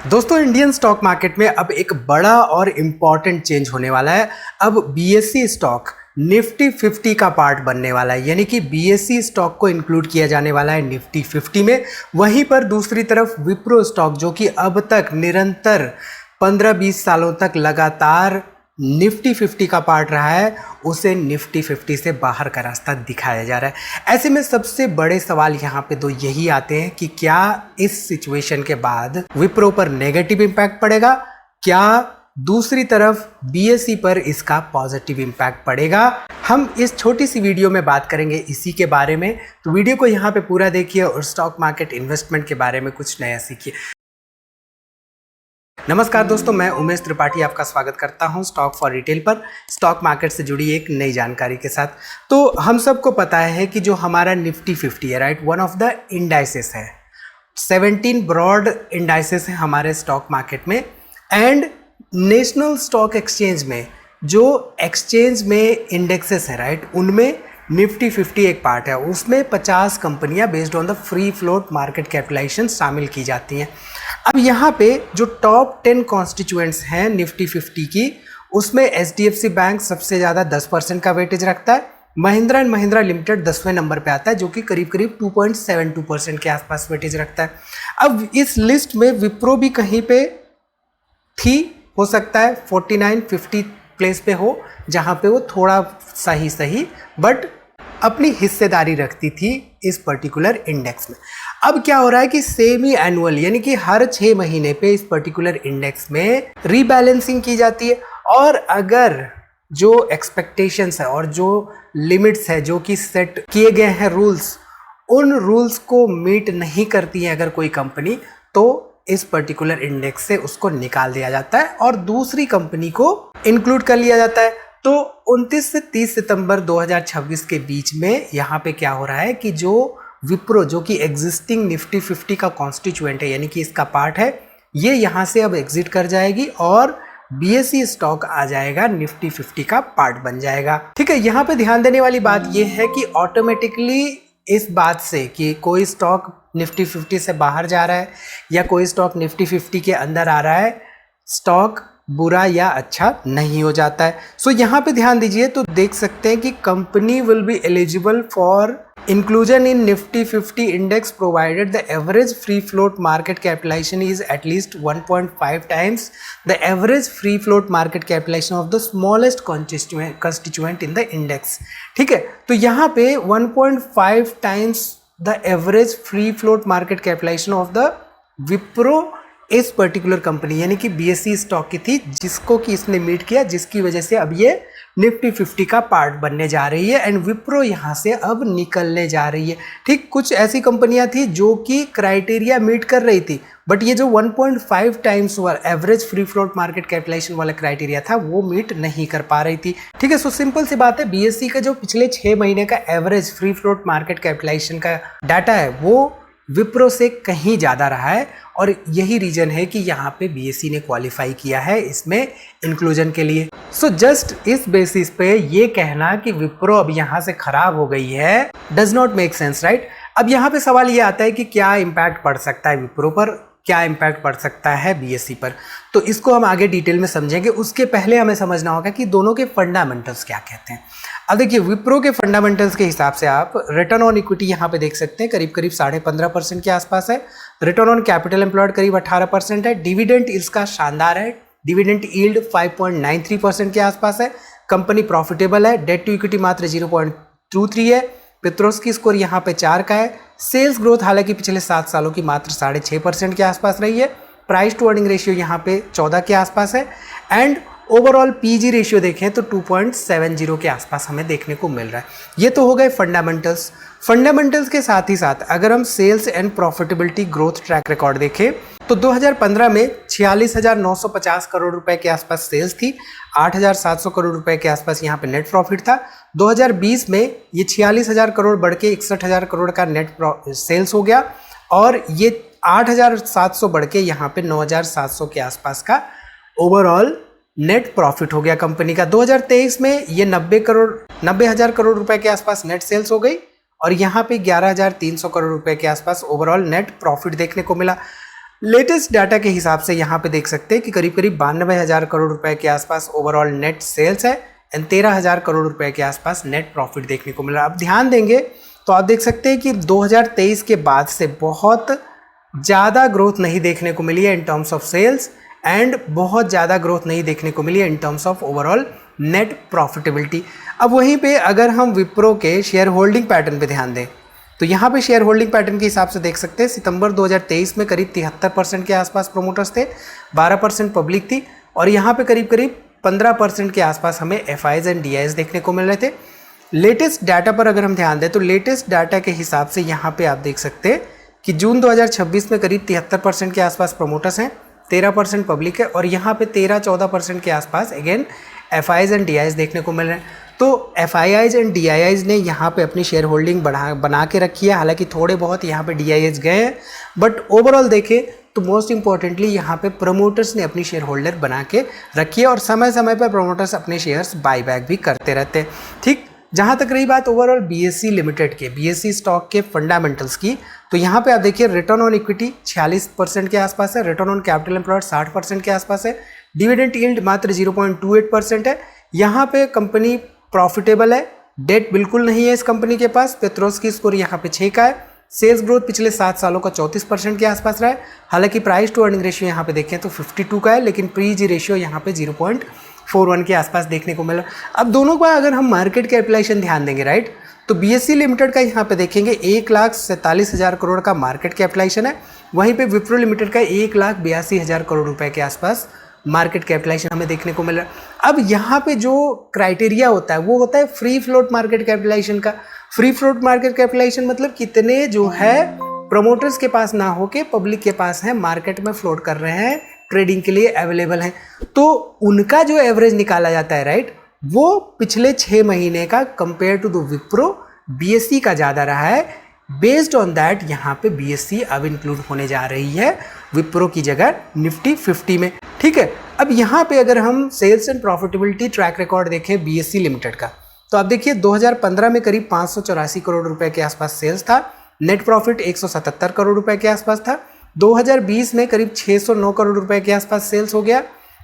दोस्तों Indian stock market में अब एक बड़ा और इम्पॉर्टेंट चेंज होने वाला है। अब बीएसई स्टॉक निफ्टी 50 का पार्ट बनने वाला है, यानी कि बीएसई स्टॉक को इंक्लूड किया जाने वाला है निफ्टी 50 में। वहीं पर दूसरी तरफ विप्रो स्टॉक, जो कि अब तक निरंतर 15-20 सालों तक लगातार निफ्टी 50 का पार्ट रहा है, उसे निफ्टी 50 से बाहर का रास्ता दिखाया जा रहा है। ऐसे में सबसे बड़े सवाल यहाँ पे दो यही आते हैं कि क्या इस सिचुएशन के बाद विप्रो पर नेगेटिव इंपैक्ट पड़ेगा, क्या दूसरी तरफ बीएसई पर इसका पॉजिटिव इंपैक्ट पड़ेगा। हम इस छोटी सी वीडियो में बात करेंगे इसी के बारे में, तो वीडियो को यहाँ पे पूरा देखिए और स्टॉक मार्केट इन्वेस्टमेंट के बारे में कुछ नया सीखिए। नमस्कार दोस्तों, मैं उमेश त्रिपाठी आपका स्वागत करता हूं स्टॉक फॉर रिटेल पर, स्टॉक मार्केट से जुड़ी एक नई जानकारी के साथ। तो हम सबको पता है कि जो हमारा निफ्टी 50 है, right, one of the indices है। 17 ब्रॉड इंडाइसेस हैं हमारे स्टॉक मार्केट में, एंड नेशनल स्टॉक एक्सचेंज में जो एक्सचेंज में इंडेक्सेस हैं, राइट, उनमें निफ्टी 50 एक पार्ट है। उसमें 50 कंपनियां based on the free float market capitalization शामिल की जाती हैं। अब यहाँ पे जो टॉप 10 कॉन्स्टिट्यूएंट्स हैं निफ्टी 50 की, उसमें एचडीएफसी बैंक सबसे ज़्यादा 10% का वेटेज रखता है। महिंद्रा एंड महिंद्रा लिमिटेड 10वें नंबर पे आता है, जो कि करीब करीब 2.72% के आसपास वेटेज रखता है। अब इस लिस्ट में विप्रो भी कहीं पे थी, हो सकता है 49-50 प्लेस पे हो, जहाँ पे वो थोड़ा सही बट अपनी हिस्सेदारी रखती थी इस पर्टिकुलर इंडेक्स में। अब क्या हो रहा है कि सेमी एनुअल, यानी कि हर 6 महीने पे इस पर्टिकुलर इंडेक्स में रीबैलेंसिंग की जाती है, और अगर जो एक्सपेक्टेशंस है और जो लिमिट्स है जो कि सेट किए गए हैं रूल्स, उन रूल्स को मीट नहीं करती है अगर कोई कंपनी, तो इस पर्टिकुलर इंडेक्स से उसको निकाल दिया जाता है और दूसरी कंपनी को इंक्लूड कर लिया जाता है। तो 29 से 30 सितंबर 2026 के बीच में यहाँ पे क्या हो रहा है कि जो विप्रो, जो कि एग्जिस्टिंग निफ्टी 50 का कॉन्स्टिट्यूएंट है, यानी कि इसका पार्ट है, ये यहाँ से अब एग्जिट कर जाएगी और बीएसई स्टॉक आ जाएगा, निफ्टी 50 का पार्ट बन जाएगा। ठीक है, यहाँ पे ध्यान देने वाली बात ये है कि ऑटोमेटिकली इस बात से कि कोई स्टॉक निफ्टी 50 से बाहर जा रहा है या कोई स्टॉक निफ्टी 50 के अंदर आ रहा है, स्टॉक बुरा या अच्छा नहीं हो जाता है। सो यहाँ पे ध्यान दीजिए, तो देख सकते हैं कि company will be eligible for inclusion in Nifty 50 index provided the average free float market capitalization is at least 1.5 times the average free float market capitalization of the smallest constituent in the index। ठीक है, तो यहाँ पे 1.5 times the average free float market capitalization of the Wipro इस particular company, यानी कि BSE stock की थी, जिसको कि इसने मीट किया, जिसकी वजह से अब ये निफ्टी 50 का पार्ट बनने जा रही है एंड विप्रो यहाँ से अब निकलने जा रही है। ठीक, कुछ ऐसी कंपनियां थी जो कि क्राइटेरिया मीट कर रही थी, बट ये जो 1.5 times average free float market capitalization वाला क्राइटेरिया था, वो मीट नहीं कर पा रही थी। ठीक है, सो सिंपल सी बात है, बीएसई का जो पिछले 6 महीने का average free float market capitalization का डाटा है, वो विप्रो से कहीं ज़्यादा रहा है, और यही रीजन है कि यहाँ पे बीएसई ने क्वालिफाई किया है इसमें इंक्लूजन के लिए। सो जस्ट इस बेसिस पे ये कहना कि विप्रो अब यहाँ से खराब हो गई है does not make sense, right. अब यहाँ पे सवाल ये आता है कि क्या इम्पैक्ट पड़ सकता है विप्रो पर, क्या इम्पैक्ट पड़ सकता है बीएसई पर, तो इसको हम आगे डिटेल में समझेंगे। उसके पहले हमें समझना होगा कि दोनों के फंडामेंटल्स क्या कहते हैं। अब देखिए, विप्रो के फंडामेंटल्स के हिसाब से आप रिटर्न ऑन इक्विटी यहाँ पे देख सकते हैं, करीब करीब 15.5% के आसपास है। रिटर्न ऑन कैपिटल एम्प्लॉयड करीब 18% है। डिविडेंड इसका शानदार है, डिविडेंड यील्ड 5.93% के आसपास है। कंपनी प्रॉफिटेबल है, डेट टू इक्विटी मात्र 0.23 है। पेट्रोस्की स्कोर यहाँ पे 4 का है। सेल्स ग्रोथ हालांकि पिछले 7 सालों की मात्र 6.5% के आसपास रही है। प्राइस टू अर्निंग रेशियो यहाँ पे 14 के आसपास है, एंड ओवरऑल पीजी रेशियो देखें तो 2.70 के आसपास हमें देखने को मिल रहा है। ये तो हो गए फंडामेंटल्स। फंडामेंटल्स के साथ ही साथ अगर हम sales and profitability growth track record देखें तो 2015 में 46,950 करोड़ रुपए के आसपास सेल्स थी, 8,700 करोड़ रुपए के आसपास यहाँ पे नेट प्रॉफिट था। 2020 में ये 46,000 करोड़ बढ़ के 61,000 करोड़ का नेट सेल्स हो गया, और ये 8,700 बढ़ के यहाँ पे 9,700 के आसपास का ओवरऑल नेट प्रॉफिट हो गया कंपनी का। 2023 में ये 90,000 करोड़ रुपए के आसपास नेट सेल्स हो गई, और यहाँ पे 11,300 करोड़ रुपए के आसपास ओवरऑल नेट प्रॉफिट देखने को मिला। लेटेस्ट डाटा के हिसाब से यहाँ पे देख सकते हैं कि करीब करीब 92,000 करोड़ रुपए के आसपास ओवरऑल नेट सेल्स है एंड 13,000 करोड़ रुपए के आसपास नेट प्रॉफिट देखने को मिल रहा है। अब ध्यान देंगे तो आप देख सकते हैं कि 2023 के बाद से बहुत ज़्यादा ग्रोथ नहीं देखने को मिली है in terms of sales and बहुत ज़्यादा ग्रोथ नहीं देखने को मिली है in terms of overall net profitability. अब वहीं पे अगर हम विप्रो के शेयर होल्डिंग पैटर्न पे ध्यान दें तो यहाँ पे शेयर होल्डिंग पैटर्न के हिसाब से देख सकते हैं सितंबर 2023 में करीब 73% के आसपास प्रोमोटर्स थे, 12% पब्लिक थी और यहाँ पे करीब करीब 15% के आसपास हमें एफआईज एंड डीआईज देखने को मिल रहे थे। लेटेस्ट डाटा पर अगर हम ध्यान दें तो लेटेस्ट डाटा के हिसाब से यहाँ पे आप देख सकते हैं कि जून 2026 में करीब 73% के आसपास प्रोमोटर्स हैं, 13% पब्लिक है और यहाँ पे 13-14% के आसपास अगेन एफआईज एंड डीआईज देखने को मिल रहे हैं। तो एफआईआईज एंड डीआईआईज ने यहाँ पे अपनी शेयर होल्डिंग बना के रखी है, हालांकि थोड़े बहुत यहाँ पे डीआईआईज गए हैं बट ओवरऑल देखें तो मोस्ट इंपॉर्टेंटली यहाँ पे प्रमोटर्स ने अपनी शेयर होल्डर बना के रखी है और समय समय पर प्रमोटर्स अपने शेयर्स बाई बैक भी करते रहते हैं। ठीक, जहाँ तक रही बात ओवरऑल बीएसई लिमिटेड के बीएसई स्टॉक के फंडामेंटल्स की तो यहाँ पे आप देखिए रिटर्न ऑन इक्विटी 46% के आसपास है, रिटर्न ऑन कैपिटल एम्प्लॉयड 60% के आसपास है, डिविडेंड यील्ड मात्र 0.28% है। यहाँ पे कंपनी प्रॉफिटेबल है, डेट बिल्कुल नहीं है इस कंपनी के पास, पेट्रोस्की स्कोर यहाँ पे 6 का है, सेल्स ग्रोथ पिछले 7 सालों का 34% के आसपास रहा है। हालांकि प्राइस टू अर्निंग रेशियो यहाँ पे देखें तो 52 का है लेकिन प्री जी रेशियो यहाँ पे 0.41 के आसपास देखने को मिला। अब दोनों का अगर हम मार्केट कैपिटलाइजेशन ध्यान देंगे राइट तो बीएसई लिमिटेड का यहाँ पे देखेंगे 1,47,000 करोड़ का मार्केट कैपिटलाइजेशन है, वहीं पे विप्रो लिमिटेड का 1,82,000 करोड़ रुपए के आसपास मार्केट कैपिटलाइजेशन हमें देखने को मिल रहा है। अब यहाँ पे जो क्राइटेरिया होता है वो होता है फ्री फ्लोट मार्केट कैपिटलाइजेशन का। फ्री फ्लोट मार्केट कैपिटलाइजेशन मतलब कितने जो है प्रमोटर्स के पास ना होके पब्लिक के पास है, मार्केट में फ्लोट कर रहे हैं, ट्रेडिंग के लिए अवेलेबल हैं, तो उनका जो एवरेज निकाला जाता है राइट वो पिछले 6 महीने का compare to the Wipro BSE का ज़्यादा रहा है। बेस्ड ऑन दैट यहाँ पे बीएसई अब इंक्लूड होने जा रही है विप्रो की जगह निफ्टी 50 में। ठीक है, अब यहाँ पे अगर हम sales and profitability track record देखें बीएसई लिमिटेड का तो आप देखिए 2015 में करीब 584 करोड़ रुपए के आसपास सेल्स था, नेट प्रॉफिट 177 करोड़ रुपए के आसपास था। 2020 में करीब 609 करोड़ रुपए के आसपास सेल्स हो गया,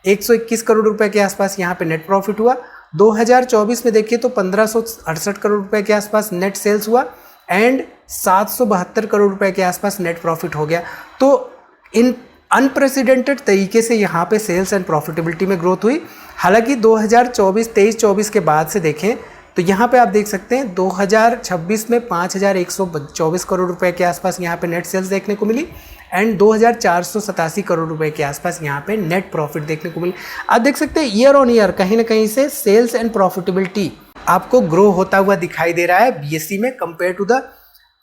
121 करोड़ रुपए के आसपास यहाँ पे नेट प्रॉफिट हुआ। 2024 में देखिए तो 1568 करोड़ रुपए के आसपास नेट सेल्स हुआ एंड 772 करोड़ रुपए के आसपास नेट प्रॉफिट हो गया। तो इन अनप्रेसिडेंटेड तरीके से यहाँ पे सेल्स एंड प्रॉफिटेबिलिटी में ग्रोथ हुई। हालांकि 23-24 के बाद से देखें तो यहाँ पे आप देख सकते हैं 2026 में 5,124 करोड़ रुपए के आसपास यहाँ पे नेट सेल्स देखने को मिली एंड 2,487 करोड़ रुपए के आसपास यहाँ पे नेट प्रॉफिट देखने को मिली। आप देख सकते हैं ईयर ऑन ईयर कहीं ना कहीं से सेल्स एंड प्रॉफिटेबिलिटी आपको ग्रो होता हुआ दिखाई दे रहा है बीएसई में compare to the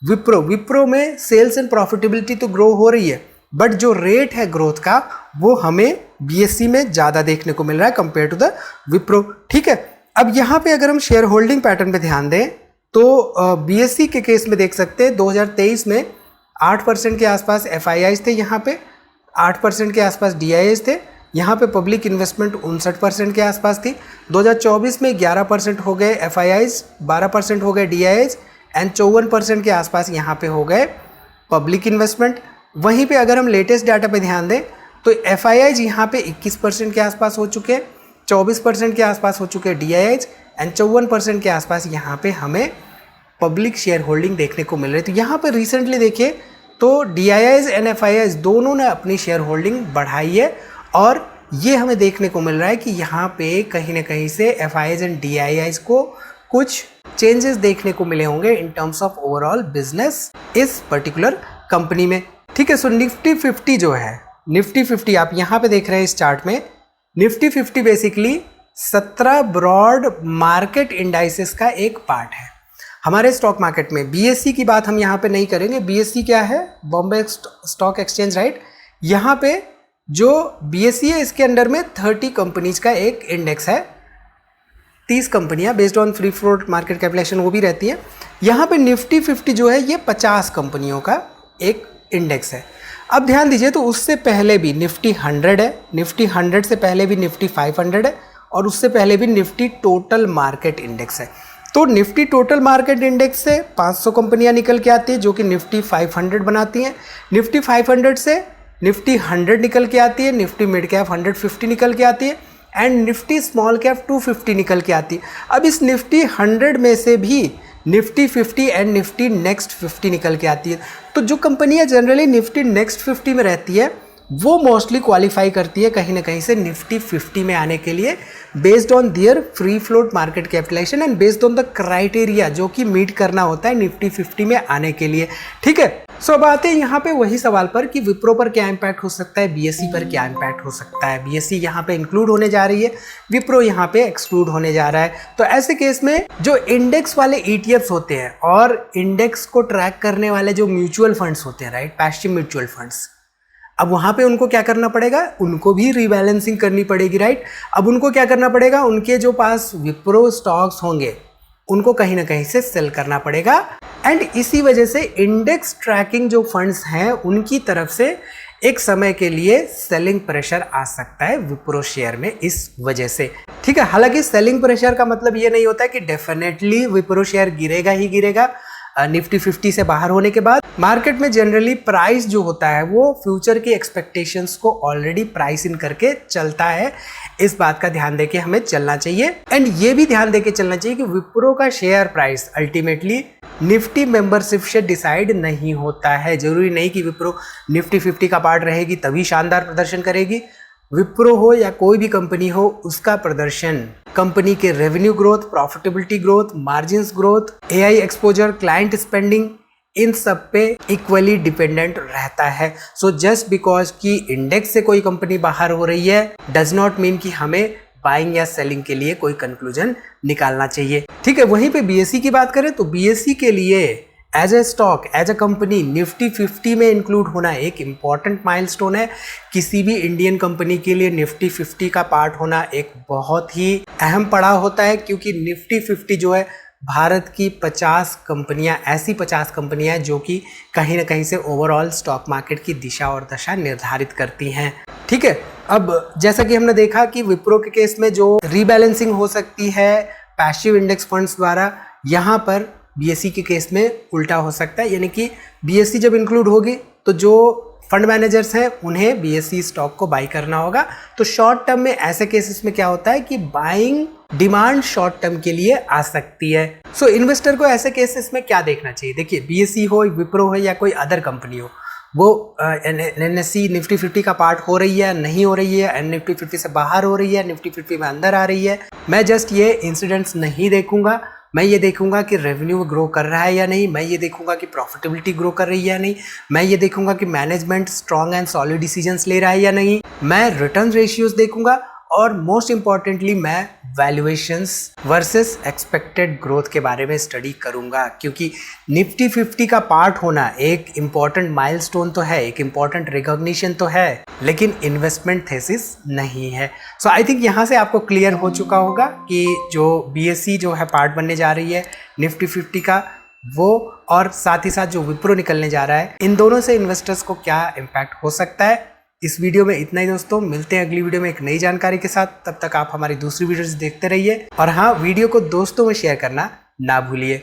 Wipro. Wipro में सेल्स एंड प्रॉफिटेबिलिटी तो ग्रो हो रही है बट जो रेट है ग्रोथ का वो हमें बीएसई में ज़्यादा देखने को मिल रहा है कंपेयर टू द विप्रो। ठीक है, अब यहाँ पे अगर हम शेयर होल्डिंग पैटर्न पे ध्यान दें तो बीएसई के केस में देख सकते हैं 2023 में 8% के आसपास एफआईआईज थे, यहाँ पे 8% के आसपास डीआईआईज थे, यहाँ पे पब्लिक इन्वेस्टमेंट 59% के आसपास थी। 2024 में 11% हो गए एफआईआईज, 12% हो गए डीआईआईज एंड 54% के आसपास यहाँ पे हो गए पब्लिक इन्वेस्टमेंट। वहीं पे अगर हम लेटेस्ट डाटा पे ध्यान दें तो एफआईआईज यहाँ पे 21% के आसपास हो चुके हैं, 24% के आसपास हो चुके हैं डीआईआईज एंड 54% के आसपास यहाँ पे हमें पब्लिक शेयर होल्डिंग देखने को मिल रही है। तो यहाँ पे रिसेंटली देखिए तो डीआईआईज एंड एफआईआईज दोनों ने अपनी शेयर होल्डिंग बढ़ाई है और ये हमें देखने को मिल रहा है कि यहाँ पे कहीं ना कहीं से एफआईआईज एंड डीआईआईज को कुछ चेंजेस देखने को मिले होंगे इन टर्म्स ऑफ ओवरऑल बिजनेस इस पर्टिकुलर कंपनी में। ठीक है, सो निफ्टी 50 जो है, निफ्टी 50 आप यहाँ पे देख रहे हैं इस चार्ट में, Nifty 50 basically 17 broad market indices का एक पार्ट है हमारे स्टॉक मार्केट में। बीएसई की बात हम यहाँ पे नहीं करेंगे, बीएसई क्या है, बॉम्बे स्टॉक एक्सचेंज राइट। यहाँ पे जो बीएसई है इसके अंडर में 30 कंपनीज का एक इंडेक्स है, 30 कंपनियां based on free float market capitalization वो भी रहती है। यहाँ पे निफ्टी 50 जो है ये 50 कंपनियों का एक इंडेक्स है। अब ध्यान दीजिए तो उससे पहले भी निफ्टी 100 है, निफ्टी 100 से पहले भी निफ्टी 500 है और उससे पहले भी निफ्टी टोटल मार्केट इंडेक्स है। तो निफ्टी टोटल मार्केट इंडेक्स से 500 कंपनियां निकल के आती है जो कि निफ्टी 500 बनाती हैं। निफ्टी 500 से निफ्टी 100 निकल के आती है, निफ्टी मिड कैप 150 निकल के आती है एंड निफ्टी स्मॉल कैप 250 निकल के आती है। अब इस निफ्टी 100 में से भी निफ्टी 50 एंड निफ्टी नेक्स्ट 50 निकल के आती है। तो जो कंपनियां जनरली निफ्टी नेक्स्ट 50 में रहती है वो मोस्टली क्वालिफाई करती है कहीं ना कहीं से निफ्टी 50 में आने के लिए, based on their free float market capitalization and based on the criteria जो कि मीट करना होता है निफ्टी 50 में आने के लिए। ठीक है, सो अब आते हैं यहाँ पे वही सवाल पर कि विप्रो पर क्या इम्पैक्ट हो सकता है, बीएसई पर क्या इम्पैक्ट हो सकता है। बीएसई यहाँ पे इंक्लूड होने जा रही है, विप्रो यहाँ पे एक्सक्लूड होने जा रहा है। तो ऐसे केस में जो इंडेक्स वाले ETFs होते हैं और इंडेक्स को ट्रैक करने वाले जो म्यूचुअल फंड्स होते हैं, राइट, पैसिव म्यूचुअल फंड्स, अब वहां पे उनको क्या करना पड़ेगा, उनको भी रीबैलेंसिंग करनी पड़ेगी, राइट। अब उनको क्या करना पड़ेगा, उनके जो पास विप्रो स्टॉक्स होंगे उनको कहीं ना कहीं से सेल करना पड़ेगा एंड इसी वजह से इंडेक्स ट्रैकिंग जो फंड्स हैं उनकी तरफ से एक समय के लिए सेलिंग प्रेशर आ सकता है विप्रो शेयर में इस वजह से। ठीक है, हालांकि सेलिंग प्रेशर का मतलब ये नहीं होता है कि डेफिनेटली विप्रो शेयर गिरेगा ही गिरेगा। निफ्टी 50 से बाहर होने के बाद मार्केट में जनरली प्राइस जो होता है वो फ्यूचर की एक्सपेक्टेशंस को ऑलरेडी प्राइस इन करके चलता है। इस बात का ध्यान देके हमें चलना चाहिए एंड ये भी ध्यान देके चलना चाहिए कि विप्रो का share price ultimately Nifty membership से डिसाइड नहीं होता है। जरूरी नहीं कि विप्रो निफ्टी 50 का पार्ट रहेगी तभी शानदार प्रदर्शन करेगी। विप्रो हो या कोई भी कंपनी हो, उसका प्रदर्शन कंपनी के revenue growth, profitability growth, margins growth, AI exposure, client spending, इन सब पे इक्वली डिपेंडेंट रहता है। सो जस्ट बिकॉज कि इंडेक्स से कोई कंपनी बाहर हो रही है डज नॉट मीन कि हमें बाइंग या सेलिंग के लिए कोई कंक्लूजन निकालना चाहिए। ठीक है, वहीं पे BSE की बात करें तो BSE के लिए as a stock, as a company Nifty 50 में इंक्लूड होना एक इम्पॉर्टेंट माइलस्टोन है। किसी भी इंडियन कंपनी के लिए निफ्टी 50 का पार्ट होना एक बहुत ही अहम पड़ाव होता है, क्योंकि निफ्टी 50 जो है भारत की 50 कंपनियां, ऐसी 50 कंपनियां जो कि कहीं ना कहीं से ओवरऑल स्टॉक मार्केट की दिशा और दशा निर्धारित करती हैं। ठीक है, अब जैसा कि हमने देखा कि विप्रो के केस में जो रीबैलेंसिंग हो सकती है पैसिव इंडेक्स फंड्स द्वारा, यहाँ पर BSE के केस में उल्टा हो सकता है, यानी कि BSE जब इंक्लूड होगी तो जो फंड मैनेजर्स हैं उन्हें BSE स्टॉक को बाई करना होगा। तो शॉर्ट टर्म में ऐसे केसेस में क्या होता है कि बाइंग डिमांड शॉर्ट टर्म के लिए आ सकती है। सो इन्वेस्टर को ऐसे केसेस में क्या देखना चाहिए, देखिए BSE हो, विप्रो हो या कोई अदर कंपनी हो, वो NSE निफ्टी 50 का पार्ट हो रही है, नहीं हो रही है, निफ्टी 50 से बाहर हो रही है, निफ्टी 50 में अंदर आ रही है, मैं जस्ट ये इंसिडेंट्स नहीं देखूंगा। मैं ये देखूंगा कि रेवेन्यू ग्रो कर रहा है या नहीं, मैं ये देखूंगा कि प्रॉफिटेबिलिटी ग्रो कर रही है या नहीं, मैं ये देखूंगा कि management strong and solid decisions ले रहा है या नहीं, मैं रिटर्न रेशियोज देखूंगा और मोस्ट इंपॉर्टेंटली मैं वैल्यूएशंस वर्सेस एक्सपेक्टेड ग्रोथ के बारे में स्टडी करूंगा, क्योंकि निफ्टी 50 का पार्ट होना एक इम्पॉर्टेंट माइलस्टोन तो है, एक इम्पॉर्टेंट रिकॉग्निशन तो है, लेकिन इन्वेस्टमेंट थेसिस नहीं है। सो आई थिंक यहाँ से आपको क्लियर हो चुका होगा कि जो BSE जो है पार्ट बनने जा रही है निफ्टी 50 का, वो और साथ ही साथ जो विप्रो निकलने जा रहा है, इन दोनों से इन्वेस्टर्स को क्या इम्पैक्ट हो सकता है। इस वीडियो में इतना ही दोस्तों, मिलते हैं अगली वीडियो में एक नई जानकारी के साथ। तब तक आप हमारी दूसरी वीडियोस देखते रहिए और हाँ, वीडियो को दोस्तों में शेयर करना ना भूलिए।